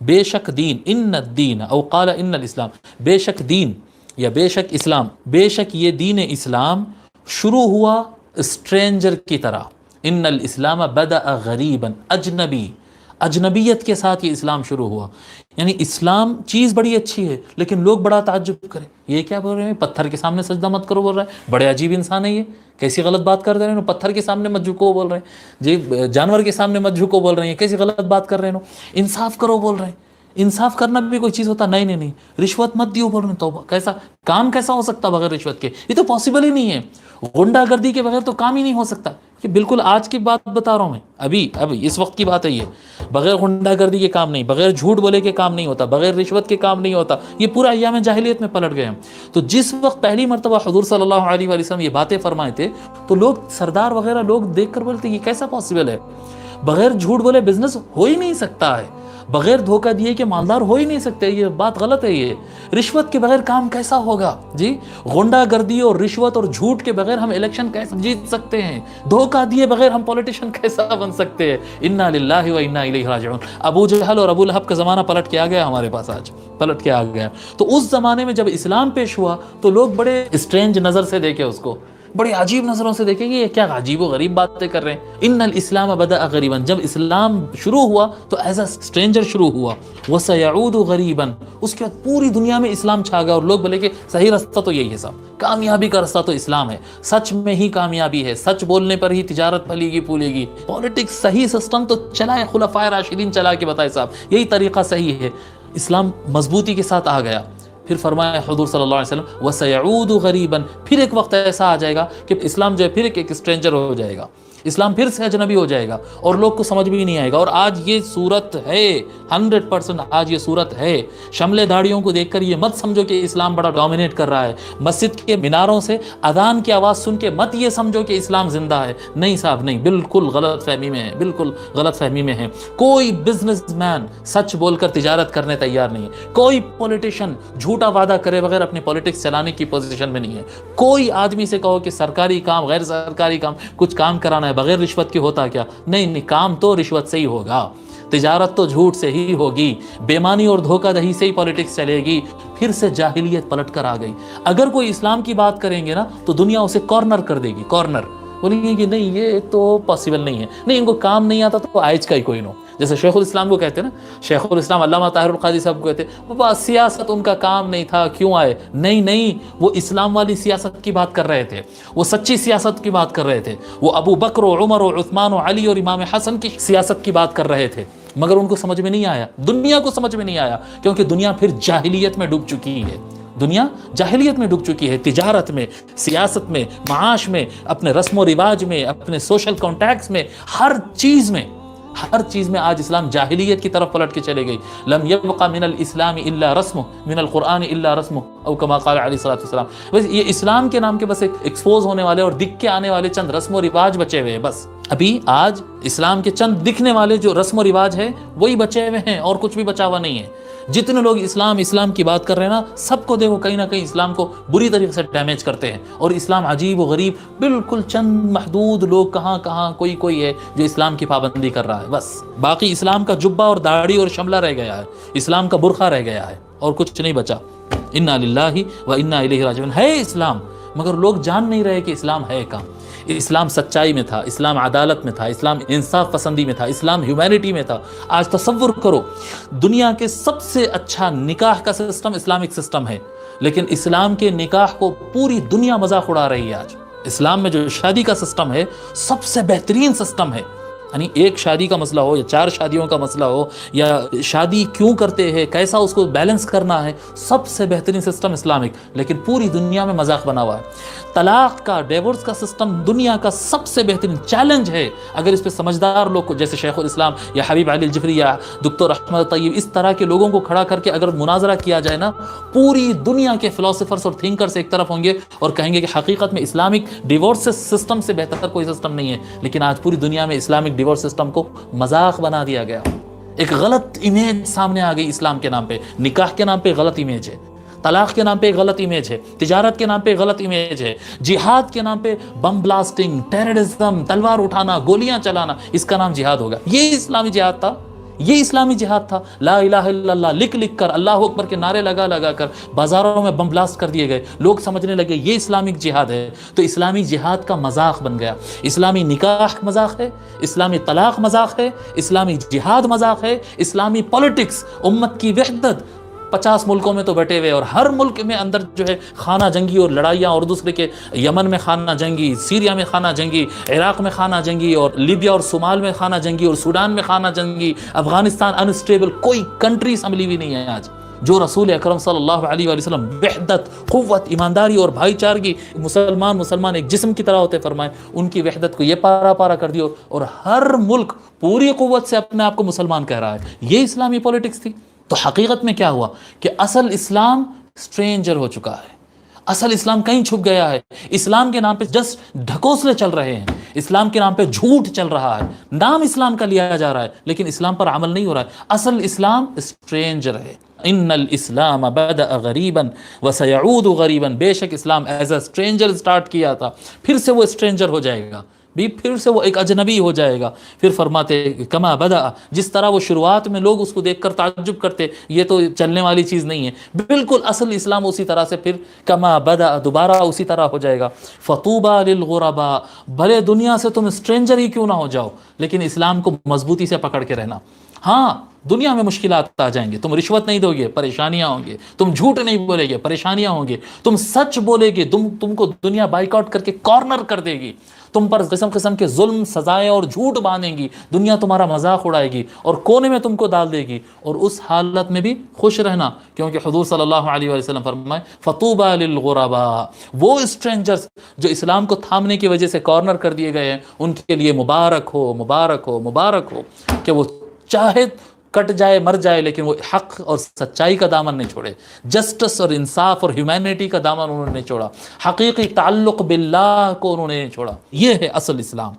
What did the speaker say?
بے شک دین، ان الدین او قال ان الاسلام، بے شک دین یا بے شک اسلام، بے شک یہ دین اسلام شروع ہوا اسٹرینجر کی طرح. ان الاسلام بدأ غریبا، اجنبی، اجنبیت کے ساتھ یہ اسلام شروع ہوا. یعنی اسلام چیز بڑی اچھی ہے لیکن لوگ بڑا تعجب کریں، یہ کیا بول رہے ہیں، پتھر کے سامنے سجدہ مت کرو بول رہا ہے، بڑے عجیب انسان ہے یہ، کیسی غلط بات کر رہے ہیں، پتھر کے سامنے مت جھکو بول رہے ہیں جی، جانور کے سامنے مت جھکو بول رہے ہیں، کیسی غلط بات کر رہے ہیں، انصاف کرو بول رہے ہیں. انصاف کرنا بھی کوئی چیز ہوتا؟ نہیں نہیں نہیں. رشوت مت دیو بول رہے ہیں، توبہ، کیسا کام کیسا ہو سکتا بغیر رشوت کے؟ یہ تو پاسبل ہی نہیں ہے. غنڈہ گردی کے بغیر تو کام ہی نہیں ہو سکتا. کہ بالکل آج کی بات بتا رہا ہوں میں، ابھی اس وقت کی بات ہے یہ، بغیر غنڈہ گردی کے کام نہیں، بغیر جھوٹ بولے کے کام نہیں ہوتا، بغیر رشوت کے کام نہیں ہوتا. یہ پورا ایام جاہلیت میں پلٹ گئے ہم. تو جس وقت پہلی مرتبہ حضور صلی اللہ علیہ وآلہ وسلم یہ باتیں فرمائے تھے تو لوگ، سردار وغیرہ لوگ دیکھ کر بولتے یہ کیسا پاسبل ہے، بغیر جھوٹ بولے بزنس ہو ہی نہیں سکتا ہے، بغیر دھوکہ دیے کہ مالدار ہو ہی نہیں سکتے، یہ بات غلط ہے. یہ رشوت کے بغیر کام کیسا ہوگا جی، غنڈہ گردی اور رشوت اور جھوٹ کے بغیر ہم الیکشن کیسے جیت سکتے ہیں، دھوکہ دیے بغیر ہم پولیٹیشین کیسا بن سکتے ہیں. انا للہ و انا الیہ راجعون. ابو جہل اور ابو لہب کا زمانہ پلٹ کے آ گیا ہمارے پاس، آج پلٹ کے آ گیا. تو اس زمانے میں جب اسلام پیش ہوا تو لوگ بڑے اسٹرینج نظر سے دیکھے اس کو، بڑے عجیب نظروں سے دیکھیں گے، یہ کیا عجیب و غریب باتیں کر رہے ہیں. ان الاسلام بدأ غریبا، جب اسلام شروع ہوا تو ایز اے اسٹرینجر شروع ہوا. وسيعود غریبا، اس کے بعد پوری دنیا میں اسلام چھا گیا اور لوگ بولے کہ صحیح راستہ تو یہی ہے صاحب، کامیابی کا راستہ تو اسلام ہے، سچ میں ہی کامیابی ہے، سچ بولنے پر ہی تجارت پھلے گی پھولے گی. پالیٹکس صحیح سسٹم تو چلائے، خلفائے راشدین چلا کے بتائے صاحب یہی طریقہ صحیح ہے. اسلام مضبوطی کے ساتھ آ گیا. پھر فرمایا حضور صلی اللہ علیہ وسلم وَسَيَعُودُ غَرِيبًا، پھر ایک وقت ایسا آ جائے گا کہ اسلام جو ہے پھر ایک اسٹرینجر ہو جائے گا، اسلام پھر سے اجنبی ہو جائے گا اور لوگ کو سمجھ بھی نہیں آئے گا. اور آج یہ صورت ہے 100%، آج یہ صورت ہے. شملے داڑھیوں کو دیکھ کر یہ مت سمجھو کہ اسلام بڑا ڈومینیٹ کر رہا ہے. مسجد کے میناروں سے اذان کی آواز سن کے مت یہ سمجھو کہ اسلام زندہ ہے. نہیں صاحب نہیں، بالکل غلط فہمی میں ہے، بالکل غلط فہمی میں ہے. کوئی بزنس مین سچ بول کر تجارت کرنے تیار نہیں ہے، کوئی پولیٹیشین جھوٹا وعدہ کرے بغیر اپنی پولیٹکس چلانے کی پوزیشن میں نہیں ہے. کوئی آدمی سے کہو کہ سرکاری کام غیر سرکاری کام کچھ کام کرانا ہے بغیر رشوت کے ہوتا کیا؟ نہیں نہیں، کام تو رشوت سے ہی ہوگا، تجارت تو جھوٹ سے ہی ہوگی، بےمانی اور دھوکہ دہی سے ہی پولیٹکس چلے گی. پھر سے جاہلیت پلٹ کر آ گئی. اگر کوئی اسلام کی بات کریں گے نا تو دنیا اسے کارنر کر دے گی، کارنر بولیں گے کہ نہیں یہ تو پاسبل نہیں ہے، نہیں ان کو کام نہیں آتا تو آئج کا ہی کوئی نو. جیسے شیخ الاسلام کو کہتے ہیں نا، شیخ الاسلام علامہ طاہر القادری صاحب کو کہتے ہیں بابا سیاست ان کا کام نہیں تھا کیوں آئے. نہیں نہیں، وہ اسلام والی سیاست کی بات کر رہے تھے، وہ سچی سیاست کی بات کر رہے تھے، وہ ابو بکر و عمر و عثمان و علی اور امام حسن کی سیاست کی بات کر رہے تھے. مگر ان کو سمجھ میں نہیں آیا، دنیا کو سمجھ میں نہیں آیا، کیونکہ دنیا پھر جاہلیت میں ڈوب چکی ہے. دنیا جاہلیت میں ڈوب چکی ہے، تجارت میں، سیاست میں، معاش میں، اپنے رسم و رواج میں، اپنے سوشل کانٹیکٹس میں، ہر چیز میں آج اسلام جاہلیت کی طرف پلٹ کے چلے گئی. لم يبق من الاسلام الا رسمه من القرآن الا رسمه او كما قال علیہ الصلوۃ والسلام. بس یہ اسلام کے نام کے بس ایکسپوز ہونے والے اور دکھ کے آنے والے چند رسم و رواج بچے ہوئے ہیں. بس ابھی آج اسلام کے چند دکھنے والے جو رسم و رواج ہے وہی بچے ہوئے ہیں اور کچھ بھی بچا ہوا نہیں ہے. جتنے لوگ اسلام کی بات کر رہے ہیں نا، سب کو دیکھو کہیں نہ کہیں اسلام کو بری طریقے سے ڈیمیج کرتے ہیں. اور اسلام عجیب و غریب، بالکل چند محدود لوگ کہاں کوئی ہے جو اسلام کی پابندی کر رہا ہے. بس باقی اسلام کا جبہ اور داڑھی اور شملہ رہ گیا ہے، اسلام کا برقع رہ گیا ہے اور کچھ نہیں بچا. انا للہ و انا الیہ راجعون. ہے اسلام مگر لوگ جان نہیں رہے کہ اسلام ہے کہاں. اسلام سچائی میں تھا، اسلام عدالت میں تھا، اسلام انصاف پسندی میں تھا، اسلام ہیومینٹی میں تھا. آج تصور کرو دنیا کے سب سے اچھا نکاح کا سسٹم اسلامک سسٹم ہے، لیکن اسلام کے نکاح کو پوری دنیا مذاق اڑا رہی ہے. آج اسلام میں جو شادی کا سسٹم ہے سب سے بہترین سسٹم ہے. یعنی ایک شادی کا مسئلہ ہو یا 4 شادیوں کا مسئلہ ہو یا شادی کیوں کرتے ہیں، کیسا اس کو بیلنس کرنا ہے، سب سے بہترین سسٹم اسلامک، لیکن پوری دنیا میں مذاق بنا ہوا ہے. طلاق کا، ڈیورس کا سسٹم دنیا کا سب سے بہترین چیلنج ہے. اگر اس پہ سمجھدار لوگ جیسے شیخ الاسلام یا حبیب علی الجفری یا دکتر احمد طیب اس طرح کے لوگوں کو کھڑا کر کے اگر مناظرہ کیا جائے نا، پوری دنیا کے فلاسفرز اور تھنکرز ایک طرف ہوں گے اور کہیں گے کہ حقیقت میں اسلامک ڈیورس سسٹم سے بہتر کوئی سسٹم نہیں ہے. لیکن آج پوری دنیا میں اسلامک ڈیورس سسٹم کو مذاق بنا دیا گیا. ایک غلط امیج سامنے آ گئی اسلام کے نام پہ. نکاح کے نام پہ غلط امیج ہے، طلاق کے نام پہ غلط امیج ہے، تجارت کے نام پہ غلط امیج ہے، جہاد کے نام پہ بم بلاسٹنگ، ٹیررزم، تلوار اٹھانا، گولیاں چلانا، اس کا نام جہاد ہوگا. یہ اسلامی جہاد تھا؟ یہ اسلامی جہاد تھا. لا الہ الا اللہ لکھ لکھ کر، اللہ اکبر کے نعرے لگا لگا کر بازاروں میں بم بلاسٹ کر دیے گئے. لوگ سمجھنے لگے یہ اسلامک جہاد ہے. تو اسلامی جہاد کا مذاق بن گیا. اسلامی نکاح مذاق ہے، اسلامی طلاق مذاق ہے، اسلامی جہاد مذاق ہے، اسلامی پولیٹکس، امت کی وحدت. 50 ملکوں میں تو بٹے ہوئے، اور ہر ملک میں اندر جو ہے خانہ جنگی اور لڑائیاں، اور دوسرے کے یمن میں خانہ جنگی، سیریا میں خانہ جنگی، عراق میں خانہ جنگی، اور لیبیا اور صومال میں خانہ جنگی، اور سوڈان میں خانہ جنگی، افغانستان انسٹیبل. کوئی کنٹری سنبھلی ہوئی نہیں ہے آج جو رسول اکرم صلی اللہ علیہ وآلہ وسلم وحدت، قوت، ایمانداری اور بھائی چارگی، مسلمان ایک جسم کی طرح ہوتے فرمائے، ان کی وحدت کو یہ پارا پارا کر دیو، اور ہر ملک پوری قوت سے اپنے آپ کو مسلمان کہہ رہا ہے. یہ اسلامی پولیٹکس تھی. تو حقیقت میں کیا ہوا کہ اصل اسلام سٹرینجر ہو چکا ہے. اصل اسلام کہیں چھپ گیا ہے. اسلام کے نام پہ جسٹ ڈھکوسلے چل رہے ہیں، اسلام کے نام پہ جھوٹ چل رہا ہے، نام اسلام کا لیا جا رہا ہے لیکن اسلام پر عمل نہیں ہو رہا ہے. اصل اسلام سٹرینجر ہے. ان الاسلام بدأ غریبا وسيعود غریبا. بے شک اسلام ایز اے سٹرینجر سٹارٹ کیا تھا، پھر سے وہ سٹرینجر ہو جائے گا، پھر سے وہ ایک اجنبی ہو جائے گا. پھر فرماتے کما بدأ، جس طرح وہ شروعات میں لوگ اس کو دیکھ کر تعجب کرتے یہ تو چلنے والی چیز نہیں ہے، بالکل اصل اسلام اسی طرح سے پھر کما بدأ دوبارہ اسی طرح ہو جائے گا. فطوبى للغرباء، بھلے دنیا سے تم سٹرینجر ہی کیوں نہ ہو جاؤ لیکن اسلام کو مضبوطی سے پکڑ کے رہنا. ہاں دنیا میں مشکلات آ جائیں گے، تم رشوت نہیں دو گے پریشانیاں ہوں گے، تم جھوٹ نہیں بولے گے پریشانیاں ہوں گے، تم سچ بولے گے تم کو دنیا بائیک آؤٹ کر کے کارنر کر دے گی، تم پر قسم قسم کے ظلم سزائیں اور جھوٹ باندھیں گی، دنیا تمہارا مذاق اڑائے گی اور کونے میں تم کو ڈال دے گی. اور اس حالت میں بھی خوش رہنا، کیونکہ حضور صلی اللہ علیہ وسلم فرمائے فطوبى للغرباء، وہ اسٹرینجرز جو اسلام کو تھامنے کی وجہ سے کارنر کر دیے گئے ہیں ان کے لیے مبارک ہو مبارک ہو مبارک ہو، کہ وہ چاہے کٹ جائے مر جائے لیکن وہ حق اور سچائی کا دامن نہیں چھوڑے، جسٹس اور انصاف اور ہیومینٹی کا دامن انہوں نے نہیں چھوڑا، حقیقی تعلق باللہ کو انہوں نے نہیں چھوڑا. یہ ہے اصل اسلام.